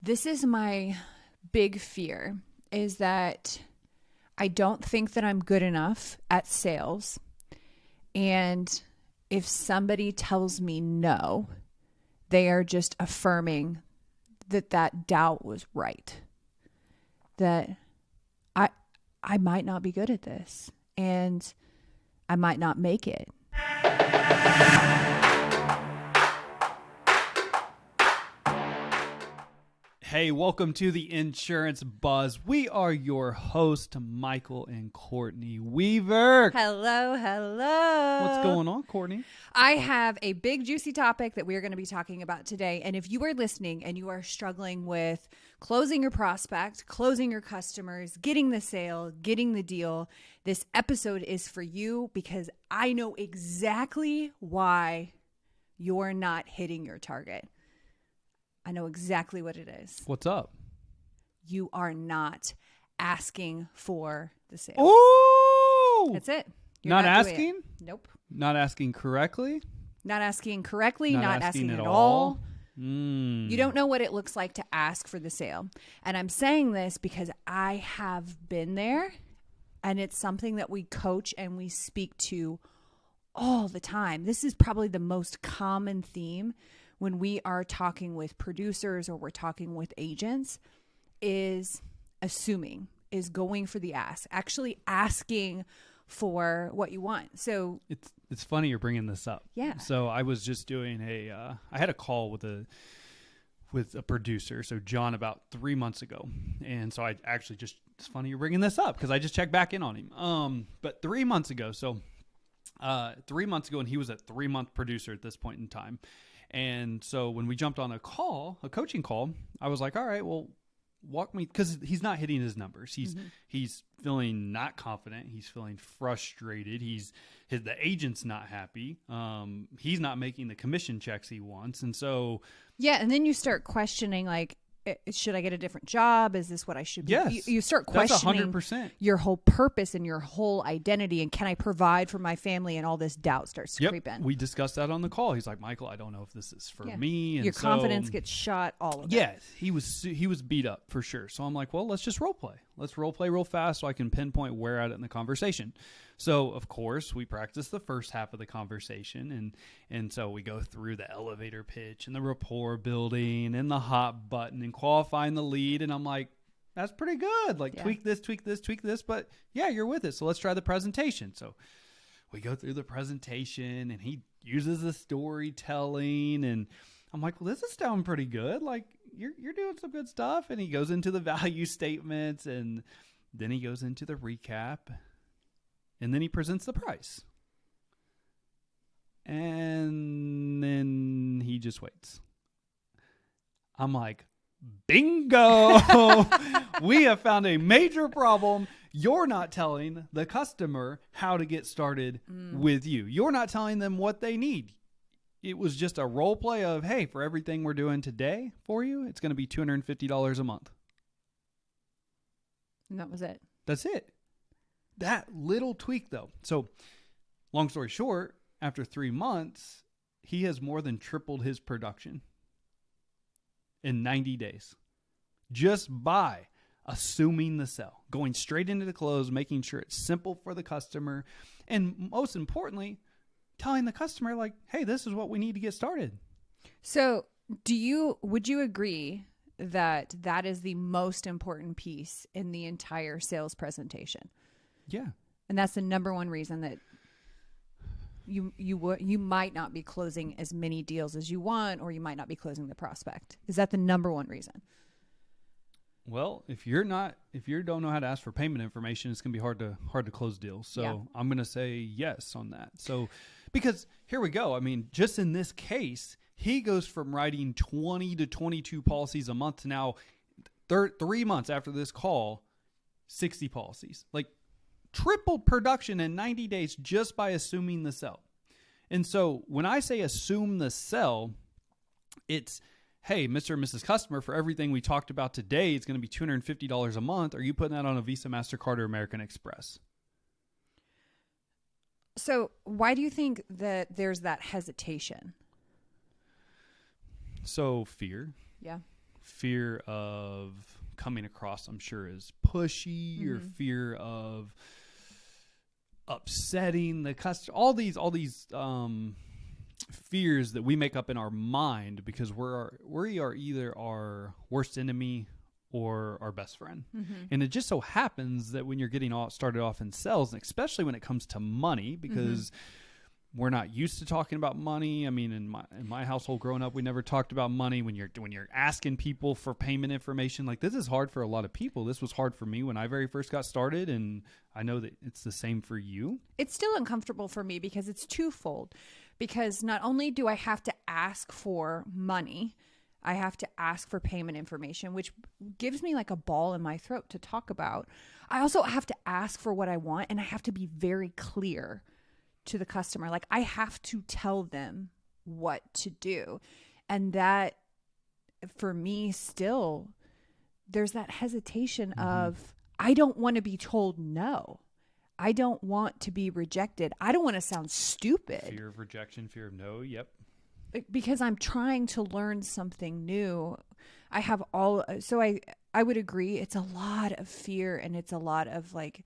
This is my big fear, is that I don't think that I'm good enough at sales. And if somebody tells me no, they are just affirming that doubt was right. That I might not be good at this and I might not make it. Hey, welcome to the Insurance Buzz. We are your host, Michael and Courtney Weaver. Hello, hello. What's going on, Courtney? I have a big juicy topic that we're going to be talking about today. And if you are listening and you are struggling with closing your prospect, closing your customers, getting the sale, getting the deal, this episode is for you because I know exactly why you're not hitting your target. I know exactly what it is. What's up? You are not asking for the sale. Ooh! That's it. You're not doing asking? it. Nope. Not asking correctly? Not asking correctly, not asking at all. all. You don't know what it looks like to ask for the sale. And I'm saying this because I have been there, and it's something that we coach and we speak to all the time. This is probably the most common theme when we are talking with producers or we're talking with agents, is assuming, is going for the ask, actually asking for what you want. So it's funny you're bringing this up. Yeah. So I was just doing I had a call with a producer, so John, about 3 months ago. And so I actually it's funny you're bringing this up because I just checked back in on him. But 3 months ago, 3 months ago, and he was a 3-month producer at this point in time. And so when we jumped on a coaching call, I was like, all right, well, walk me, because he's not hitting his numbers. He's feeling not confident. He's feeling frustrated. The agent's not happy. He's not making the commission checks he wants. And so. Yeah. And then you start questioning, like, should I get a different job? Is this what I should be? Yes. You start questioning 100%. your whole purpose and your whole identity. And can I provide for my family? And all this doubt starts to creep in. We discussed that on the call. He's like, Michael, I don't know if this is for me. And your confidence gets shot, all of it. Yes, he was beat up for sure. So I'm like, well, let's just role play. Let's role play real fast so I can pinpoint where at it in the conversation. So, of course, we practice the first half of the conversation. And so we go through the elevator pitch and the rapport building and the hot button and qualifying the lead. And I'm like, that's pretty good. Like, tweak this, tweak this, tweak this. But, yeah, you're with it. So let's try the presentation. So we go through the presentation, and he uses the storytelling. And I'm like, well, this is sounding pretty good. Like, you're doing some good stuff. And he goes into the value statements, and then he goes into the recap. And then he presents the price. And then he just waits. I'm like, bingo! We have found a major problem. You're not telling the customer how to get started with you. You're not telling them what they need. It was just a role play of, hey, for everything we're doing today for you, it's going to be $250 a month. And that was it. That's it. That little tweak, though. So, long story short, after 3 months, he has more than tripled his production in 90 days. Just by assuming the sell, going straight into the close, making sure it's simple for the customer, and most importantly, telling the customer, like, hey, this is what we need to get started. So, would you agree that is the most important piece in the entire sales presentation? Yeah. And that's the number one reason that you might not be closing as many deals as you want, or you might not be closing the prospect. Is that the number one reason? Well, if you don't know how to ask for payment information, it's going to be hard to close deals. So yeah. I'm going to say yes on that. So, because here we go. I mean, just in this case, he goes from writing 20 to 22 policies a month to now 3 months after this call, 60 policies. Like, tripled production in 90 days just by assuming the sell. And so when I say assume the sell, it's, hey, Mr. and Mrs. Customer, for everything we talked about today, it's going to be $250 a month. Are you putting that on a Visa, MasterCard, or American Express? So why do you think that there's that hesitation? So fear. Yeah. fear of coming across, I'm sure, as pushy, or fear of upsetting the customer. All these fears that we make up in our mind because we are either our worst enemy or our best friend. And it just so happens that when you're getting started off in sales, and especially when it comes to money, because we're not used to talking about money. I mean, in my household growing up, we never talked about money. When you're asking people for payment information, like, this is hard for a lot of people. This was hard for me when I very first got started, and I know that it's the same for you. It's still uncomfortable for me because it's twofold. Because not only do I have to ask for money, I have to ask for payment information, which gives me like a ball in my throat to talk about. I also have to ask for what I want, and I have to be very clear to the customer. Like, I have to tell them what to do. And that, for me, still, there's that hesitation of, I don't want to be told no. I don't want to be rejected. I don't want to sound stupid. Fear of rejection, fear of no. Yep. Because I'm trying to learn something new. I would agree. It's a lot of fear, and it's a lot of like,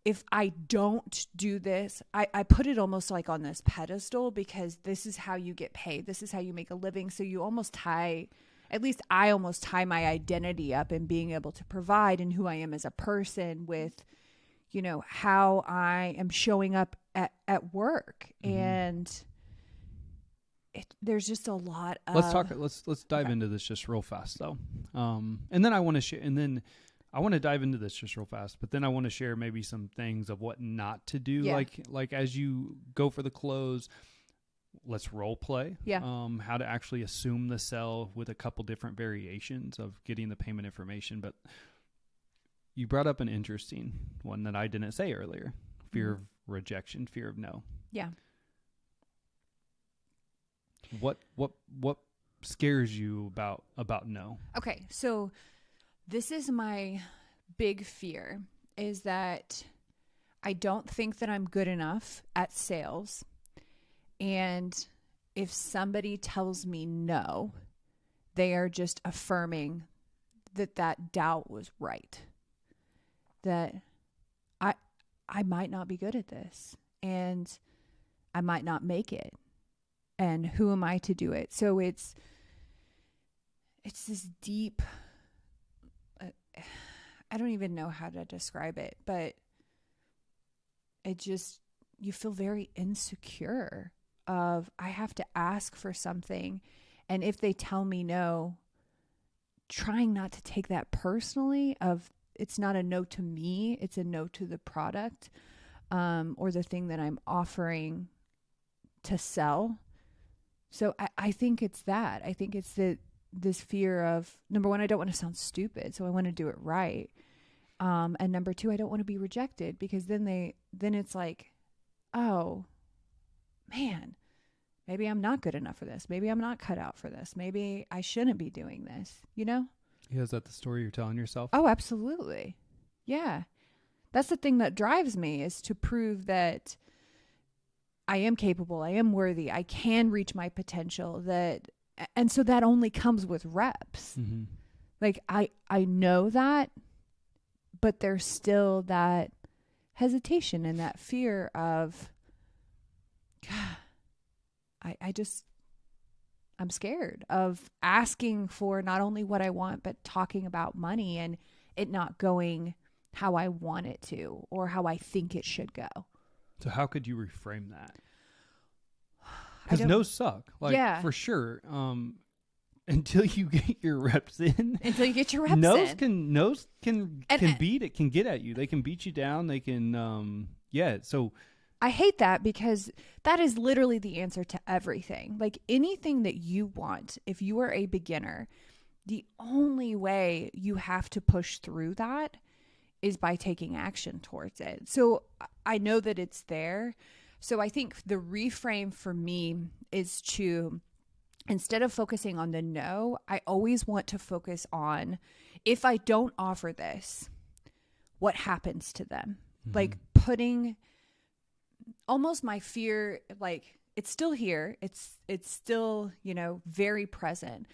if I don't do this, I put it almost like on this pedestal, because this is how you get paid. This is how you make a living. So you almost I almost tie my identity up in being able to provide and who I am as a person with, how I am showing up at work. And there's just a lot of... Let's dive into this just real fast though. And then I want to share, I want to dive into this just real fast, but then I want to share maybe some things of what not to do. Yeah. Like as you go for the close, let's role play. Yeah. How to actually assume the sell with a couple different variations of getting the payment information. But you brought up an interesting one that I didn't say earlier. Fear of rejection, fear of no. Yeah. What scares you about no? Okay, so this is my big fear, is that I don't think that I'm good enough at sales. And if somebody tells me no, they are just affirming that doubt was right. That I might not be good at this, and I might not make it. And who am I to do it? So it's this deep, I don't even know how to describe it, but you feel very insecure of, I have to ask for something. And if they tell me no, trying not to take that personally, of it's not a no to me, it's a no to the product, or the thing that I'm offering to sell. So I think it's that. I think it's this fear of, number one, I don't want to sound stupid, so I want to do it right. And number two, I don't want to be rejected, because then it's like, oh man, maybe I'm not good enough for this. Maybe I'm not cut out for this. Maybe I shouldn't be doing this, Yeah, is that the story you're telling yourself? Oh, absolutely. Yeah. That's the thing that drives me, is to prove that I am capable, I am worthy, I can reach my potential, and so that only comes with reps. Like I know that, but there's still that hesitation and that fear of, God, I'm scared of asking for not only what I want, but talking about money and it not going how I want it to, or how I think it should go. So how could you reframe that? Because no's suck, for sure. Until you get your reps in. Until you get your reps in. No's can beat it, can get at you. They can beat you down. They can, So I hate that, because that is literally the answer to everything. Like anything that you want, if you are a beginner, the only way you have to push through that is by taking action towards it. So I know that it's there. So I think the reframe for me is to, instead of focusing on the no, I always want to focus on, if I don't offer this, what happens to them? Like putting almost my fear, like it's still here. It's still, very present.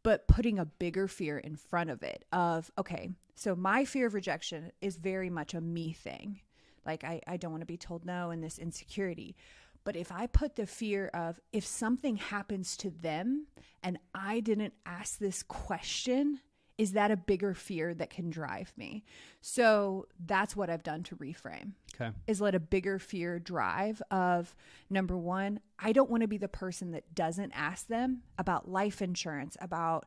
but putting a bigger fear in front of it of, okay, so my fear of rejection is very much a me thing. Like I don't want to be told no, and this insecurity. But if I put the fear of, if something happens to them and I didn't ask this question, is that a bigger fear that can drive me? So that's what I've done to reframe. Okay. Is let a bigger fear drive of, number one, I don't want to be the person that doesn't ask them about life insurance, about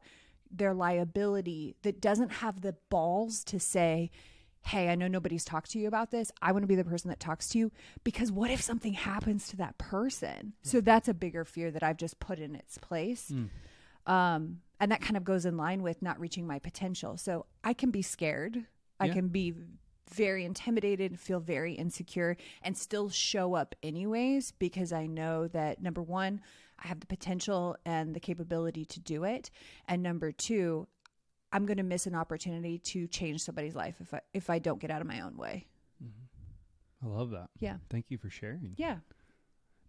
their liability, that doesn't have the balls to say, hey, I know nobody's talked to you about this. I want to be the person that talks to you, because what if something happens to that person? So that's a bigger fear that I've just put in its place. And that kind of goes in line with not reaching my potential. So I can be scared. I can be very intimidated, feel very insecure, and still show up anyways, because I know that, number one, I have the potential and the capability to do it. And number two, I'm going to miss an opportunity to change somebody's life if I don't get out of my own way. I love that. Yeah. Thank you for sharing. Yeah.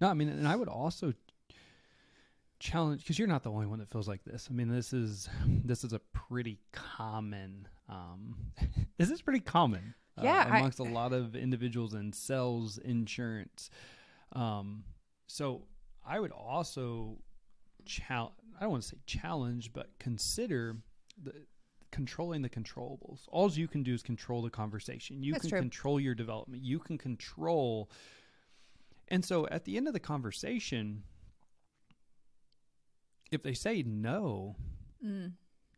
No, I mean, and I would also challenge, because you're not the only one that feels like this. I mean, this is a pretty common, this is pretty common amongst a lot of individuals in sales, insurance. So I would also I don't want to say challenge, but consider controlling the controllables. All you can do is control the conversation. You can control your development. You can control. And so at the end of the conversation, if they say no,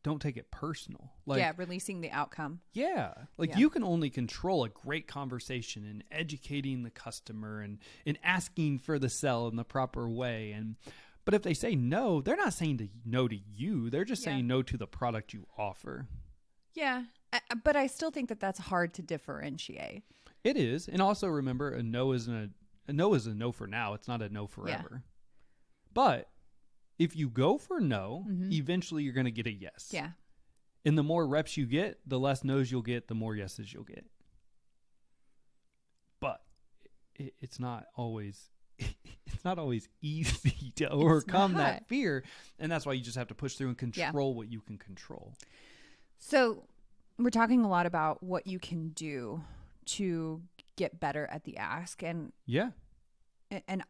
don't take it personal. Like, releasing the outcome. Yeah. You can only control a great conversation and educating the customer and asking for the sell in the proper way. But if they say no, they're not saying no to you. They're just saying no to the product you offer. Yeah. But I still think that that's hard to differentiate. It is. And also remember, a no is a no for now. It's not a no forever. Yeah. But if you go for no, eventually you're going to get a yes. Yeah. And the more reps you get, the less no's you'll get, the more yeses you'll get. But it's not always easy to overcome that fear. And that's why you just have to push through and control what you can control. So we're talking a lot about what you can do to get better at the ask. And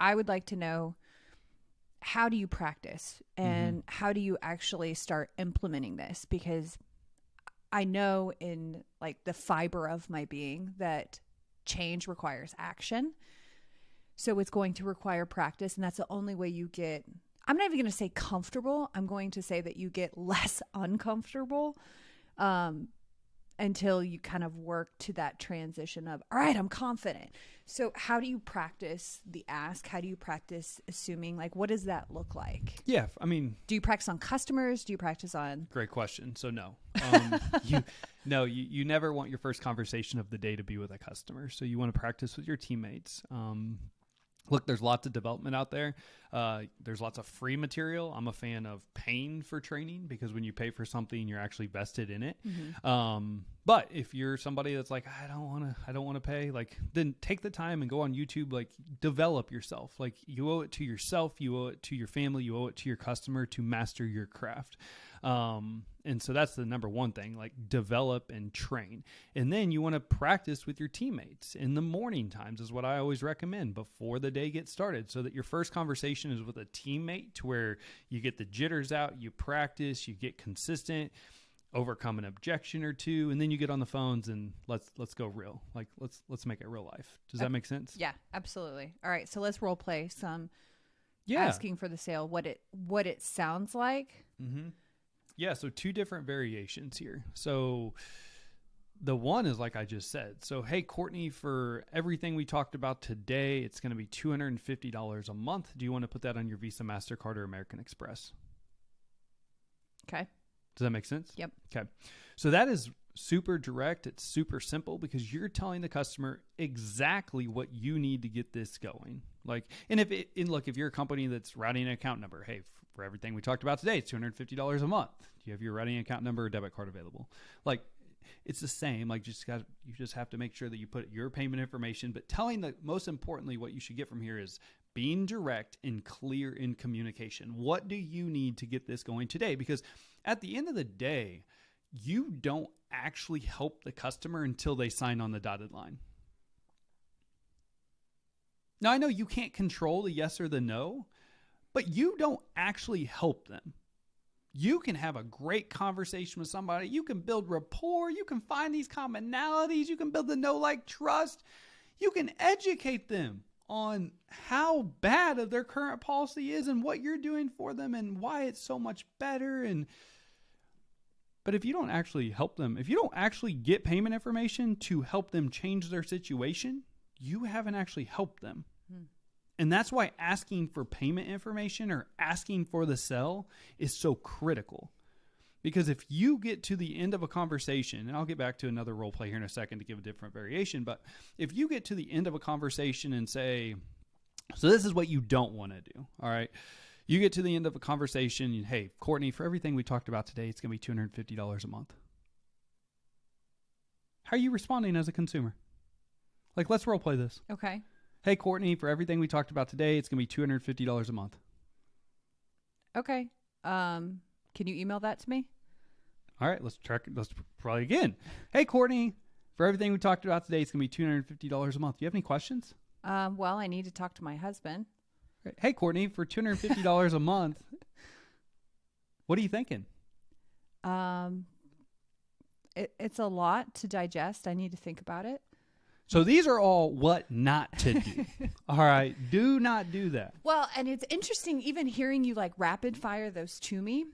I would like to know, how do you practice and how do you actually start implementing this? Because I know in like the fiber of my being that change requires action. So it's going to require practice, and that's the only way you get, I'm not even going to say comfortable. I'm going to say that you get less uncomfortable until you kind of work to that transition of, all right, I'm confident. So how do you practice the ask? How do you practice assuming? Like, what does that look like? Yeah, I mean, do you practice on customers? Do you practice on? Great question. So no, you never want your first conversation of the day to be with a customer. So you want to practice with your teammates. Look, there's lots of development out there. There's lots of free material. I'm a fan of paying for training, because when you pay for something, you're actually vested in it. But if you're somebody that's like, I don't want to pay, like, then take the time and go on YouTube, like, develop yourself. Like, you owe it to yourself, you owe it to your family, you owe it to your customer to master your craft. And so that's the number one thing, like, develop and train. And then you want to practice with your teammates in the morning times is what I always recommend before the day gets started, so that your first conversation is with a teammate, to where you get the jitters out, you practice, you get consistent, overcome an objection or two, and then you get on the phones and let's go real. Like, let's make it real life. Does that make sense? Yeah, absolutely. All right, so let's role play some asking for the sale, what it sounds like. Yeah, so two different variations here. So the one is like I just said. So, hey, Courtney, for everything we talked about today, it's going to be $250 a month. Do you want to put that on your Visa, MasterCard, or American Express? Okay. Does that make sense? Yep. Okay. So that is super direct. It's super simple, because you're telling the customer exactly what you need to get this going. Like, and if you're a company that's routing an account number, hey, for everything we talked about today, it's $250 a month. Do you have your routing account number or debit card available? Like, it's the same. Like, you just have to make sure that you put your payment information, but most importantly, what you should get from here is being direct and clear in communication. What do you need to get this going today? Because at the end of the day, you don't actually help the customer until they sign on the dotted line. Now, I know you can't control the yes or the no, but you don't actually help them. You can have a great conversation with somebody. You can build rapport. You can find these commonalities. You can build the know, like, trust. You can educate them on how bad of their current policy is and what you're doing for them and why it's so much better. But if you don't actually help them, if you don't actually get payment information to help them change their situation, you haven't actually helped them. And that's why asking for payment information or asking for the sell is so critical. Because if you get to the end of a conversation, and I'll get back to another role play here in a second to give a different variation, but if you get to the end of a conversation and say, so this is what you don't want to do, all right? You get to the end of a conversation, and, hey, Courtney, for everything we talked about today, it's going to be $250 a month. How are you responding as a consumer? Like, let's role play this. Okay. Hey, Courtney, for everything we talked about today, it's going to be $250 a month. Okay. Can you email that to me? All right, let's probably again. Hey, Courtney, for everything we talked about today, it's going to be $250 a month. Do you have any questions? Well, I need to talk to my husband. Hey, Courtney, for $250 a month, what are you thinking? It's a lot to digest. I need to think about it. So these are all what not to do. All right, do not do that. Well, and it's interesting even hearing you like rapid fire those to me.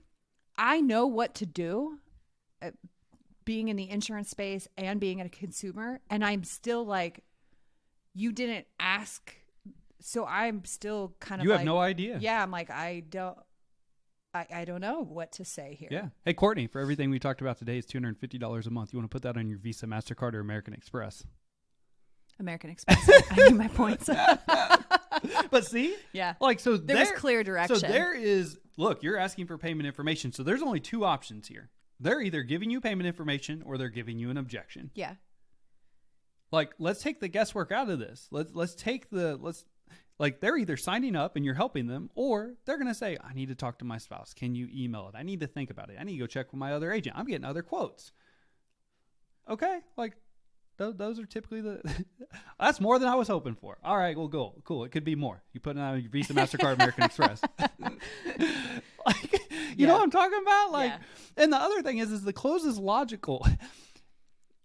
I know what to do being in the insurance space and being a consumer. And I'm still like, you didn't ask. So I'm still kind of You have no idea. Yeah, I'm like, I don't know what to say here. Yeah. Hey, Courtney, for everything we talked about today, it's $250 a month. You want to put that on your Visa, MasterCard, or American Express? American Express. I need my points. But see? Yeah. Like, so there was clear direction. So there is, look, you're asking for payment information. So there's only two options here. They're either giving you payment information or they're giving you an objection. Yeah. Like, let's take the guesswork out of this. Like, they're either signing up and you're helping them, or they're going to say, I need to talk to my spouse. Can you email it? I need to think about it. I need to go check with my other agent. I'm getting other quotes. Okay. Like, those are typically that's more than I was hoping for. All right, well, cool. It could be more. You put it on your Visa, MasterCard, American Express. Like, you know what I'm talking about? Like, and the other thing is the close is logical.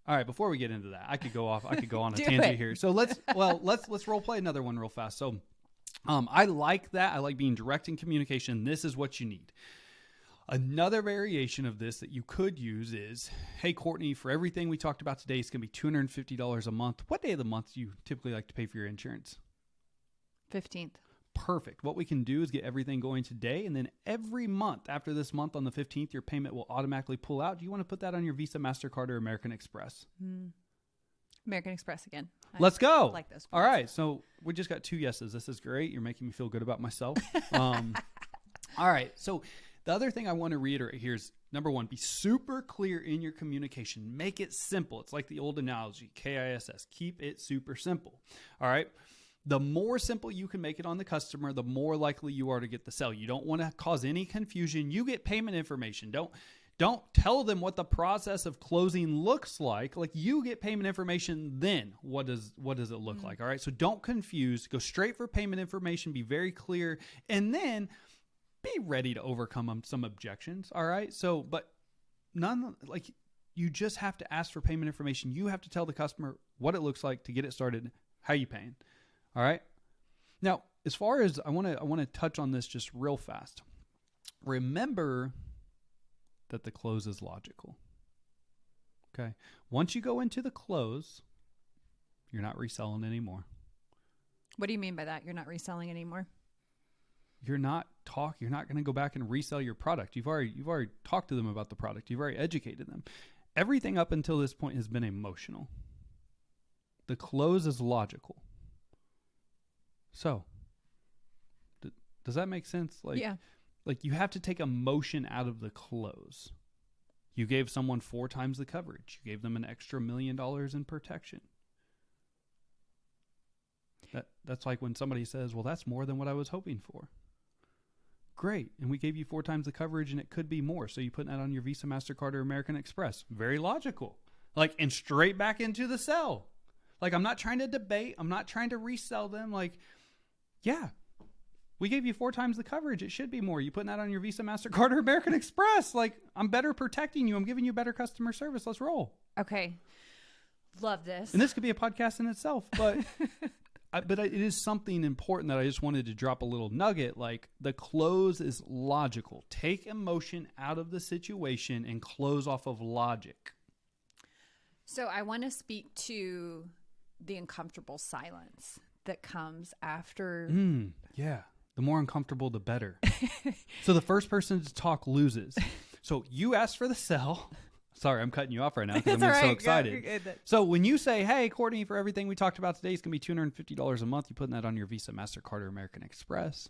All right, before we get into that, I could go on a tangent here. So let's role play another one real fast. So, I like that. I like being direct in communication. This is what you need. Another variation of this that you could use is, hey, Courtney, for everything we talked about today, it's going to be $250 a month. What day of the month do you typically like to pay for your insurance? 15th. Perfect. What we can do is get everything going today, and then every month after this month on the 15th, your payment will automatically pull out. Do you want to put that on your Visa, MasterCard, or American Express? American Express again. Let's go. I like those. All right. So we just got 2 yeses. This is great. You're making me feel good about myself. All right. So the other thing I want to reiterate here is, number one, be super clear in your communication. Make it simple. It's like the old analogy, KISS. Keep it super simple. All right. The more simple you can make it on the customer, the more likely you are to get the sale. You don't want to cause any confusion. You get payment information. Don't tell them what the process of closing looks like. Like, you get payment information, then what does it look like? All right. So don't confuse. Go straight for payment information. Be very clear. And then be ready to overcome some objections. All right. So, but you just have to ask for payment information. You have to tell the customer what it looks like to get it started. How you paying? All right. Now, as far as I want to touch on this just real fast. Remember that the close is logical. Okay. Once you go into the close, you're not reselling anymore. What do you mean by that? You're not reselling anymore? You're not going to go back and resell your product. You've already talked to them about the product. You've already educated them. Everything up until this point has been emotional. The close is logical. So, does that make sense? Like, you have to take emotion out of the close. You gave someone 4 times the coverage. You gave them an extra $1 million in protection. That's like when somebody says, well, that's more than what I was hoping for. Great. And we gave you 4 times the coverage and it could be more. So you put that on your Visa, MasterCard, or American Express. Very logical. Like, and straight back into the sell. Like, I'm not trying to debate. I'm not trying to resell them. Like, yeah, we gave you 4 times the coverage. It should be more. You putting that on your Visa, MasterCard, or American Express. Like, I'm better protecting you. I'm giving you better customer service. Let's roll. Okay. Love this. And this could be a podcast in itself, but but it is something important that I just wanted to drop a little nugget. Like, the close is logical. Take emotion out of the situation and close off of logic. So I want to speak to the uncomfortable silence that comes after. Yeah. The more uncomfortable, the better. So the first person to talk loses. So you asked for the sell. Sorry, I'm cutting you off right now because I'm so excited. So when you say, hey, Courtney, for everything we talked about today, it's going to be $250 a month. You're putting that on your Visa, MasterCard, or American Express.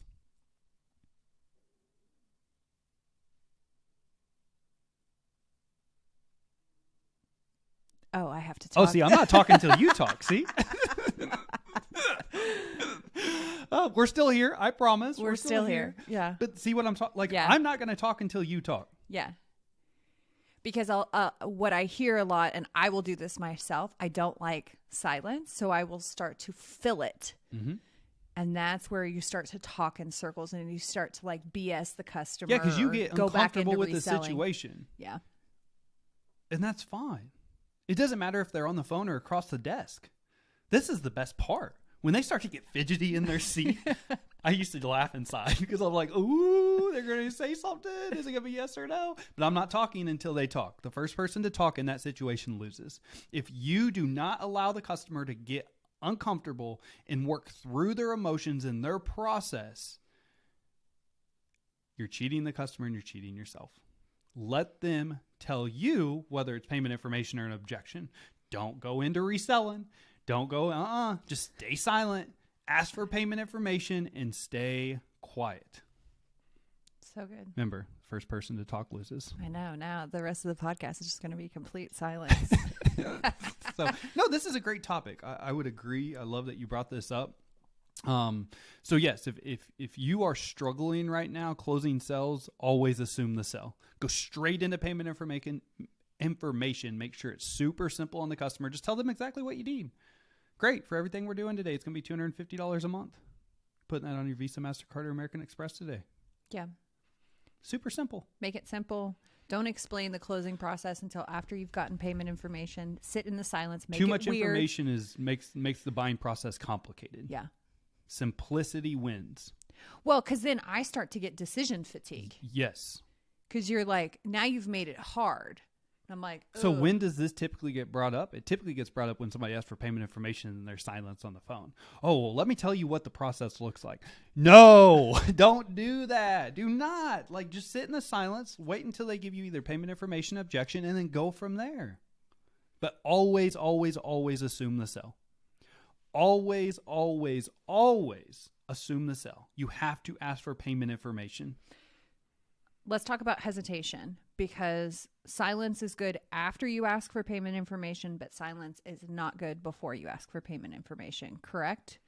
Oh, I have to talk. Oh, see, I'm not talking until you talk. See? We're still here. I promise. We're still here. Yeah. But see what I'm talking like? Yeah. I'm not going to talk until you talk. Yeah. Because what I hear a lot, and I will do this myself, I don't like silence. So I will start to fill it. Mm-hmm. And that's where you start to talk in circles and you start to like BS the customer. Yeah, because you get go uncomfortable back with reselling. the situation. Yeah. And that's fine. It doesn't matter if they're on the phone or across the desk. This is the best part. When they start to get fidgety in their seat, I used to laugh inside because I'm like, ooh, they're going to say something. Is it going to be yes or no? But I'm not talking until they talk. The first person to talk in that situation loses. If you do not allow the customer to get uncomfortable and work through their emotions and their process, you're cheating the customer and you're cheating yourself. Let them tell you whether it's payment information or an objection. Don't go into reselling. Don't go, just stay silent, ask for payment information, and stay quiet. So good. Remember, first person to talk loses. I know. Now the rest of the podcast is just going to be complete silence. So, no, this is a great topic. I would agree. I love that you brought this up. So yes, if you are struggling right now closing sales, always assume the sell. Go straight into payment information. Make sure it's super simple on the customer. Just tell them exactly what you need. Great. For everything we're doing today, it's going to be $250 a month. Putting that on your Visa, MasterCard, or American Express today. Yeah. Super simple. Make it simple. Don't explain the closing process until after you've gotten payment information. Sit in the silence. Make Too it much weird. information makes the buying process complicated. Yeah. Simplicity wins. Well, because then I start to get decision fatigue. Yes. Because you're like, now you've made it hard. I'm like, ugh. So when does this typically get brought up? It typically gets brought up when somebody asks for payment information and there's silence on the phone. Oh, well, let me tell you what the process looks like. No, don't do that. Do not. Like, just sit in the silence, wait until they give you either payment information, objection, and then go from there. But always, always, always assume the sell. Always, always, always assume the sell. You have to ask for payment information. Let's talk about hesitation, because silence is good after you ask for payment information, but silence is not good before you ask for payment information, correct?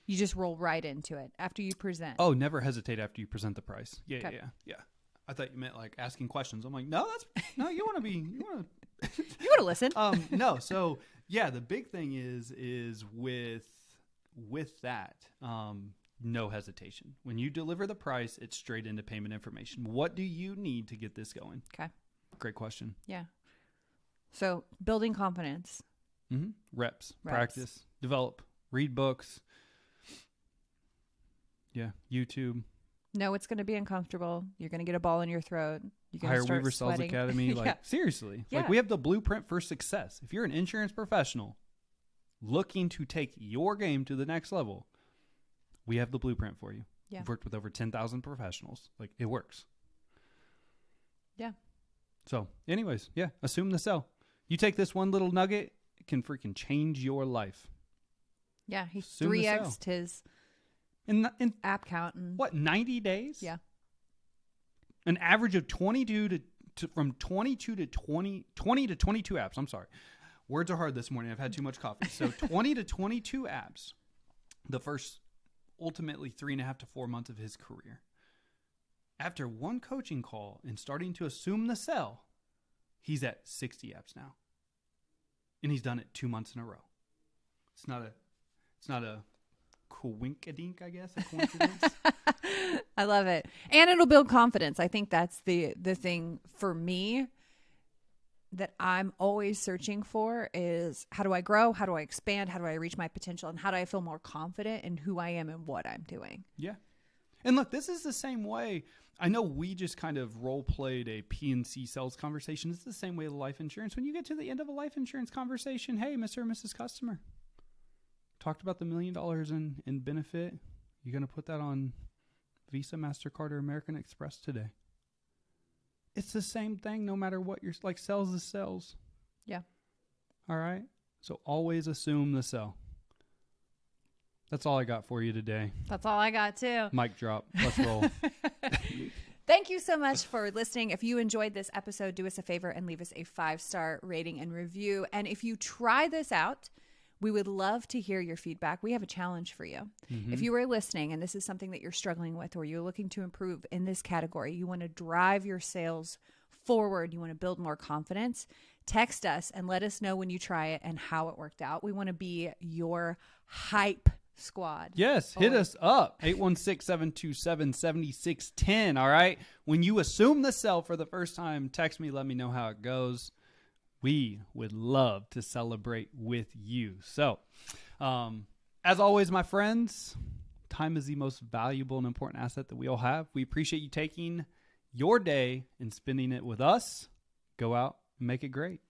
You just roll right into it after you present. Oh, never hesitate after you present the price. Yeah. I thought you meant like asking questions. I'm like, no, you want to listen. No. So yeah, the big thing is with that, no hesitation. When you deliver the price, it's straight into payment information. What do you need to get this going? Okay. Great question. Yeah. So building confidence. Mm-hmm. Reps, practice, develop, read books. Yeah. YouTube. No, it's going to be uncomfortable. You're going to get a ball in your throat. You're going Hire to start Weaver Sales sweating. Academy. Like, seriously. Yeah. Like, we have the blueprint for success. If you're an insurance professional looking to take your game to the next level, we have the blueprint for you. Yeah. We've worked with over 10,000 professionals. Like, it works. Yeah. So, anyways, yeah, assume the sell. You take this one little nugget, it can freaking change your life. Yeah, he Assume the 3x'd his in app count. And, what, 90 days? Yeah. An average of 22 to 22 to 20 to 22 apps. I'm sorry. Words are hard this morning. I've had too much coffee. So 20 to 22 apps. The first ultimately 3.5 to 4 months of his career. After one coaching call and starting to assume the sell, he's at 60 apps now. And he's done it 2 months in a row. It's not a coinkadink, I guess, a coincidence. I love it. And it'll build confidence. I think that's the thing for me that I'm always searching for is how do I grow? How do I expand? How do I reach my potential? And how do I feel more confident in who I am and what I'm doing? Yeah. And look, this is the same way. I know we just kind of role played a P&C sales conversation. It's the same way with life insurance. When you get to the end of a life insurance conversation, hey, Mr. and Mrs. Customer, talked about the $1 million in benefit. You're going to put that on Visa, MasterCard, or American Express today. It's the same thing no matter what you're like. Sales is sales. Yeah. All right. So always assume the sell. That's all I got for you today. That's all I got too. Mic drop. Let's roll. Thank you so much for listening. If you enjoyed this episode, do us a favor and leave us a 5-star rating and review. And if you try this out, we would love to hear your feedback. We have a challenge for you. Mm-hmm. If you are listening and this is something that you're struggling with or you're looking to improve in this category, you want to drive your sales forward, you want to build more confidence, text us and let us know when you try it and how it worked out. We want to be your hype squad. Yes, hit us up. 816-727-7610. All right. When you assume the sell for the first time, text me, let me know how it goes. We would love to celebrate with you. So, as always, my friends, time is the most valuable and important asset that we all have. We appreciate you taking your day and spending it with us. Go out and make it great.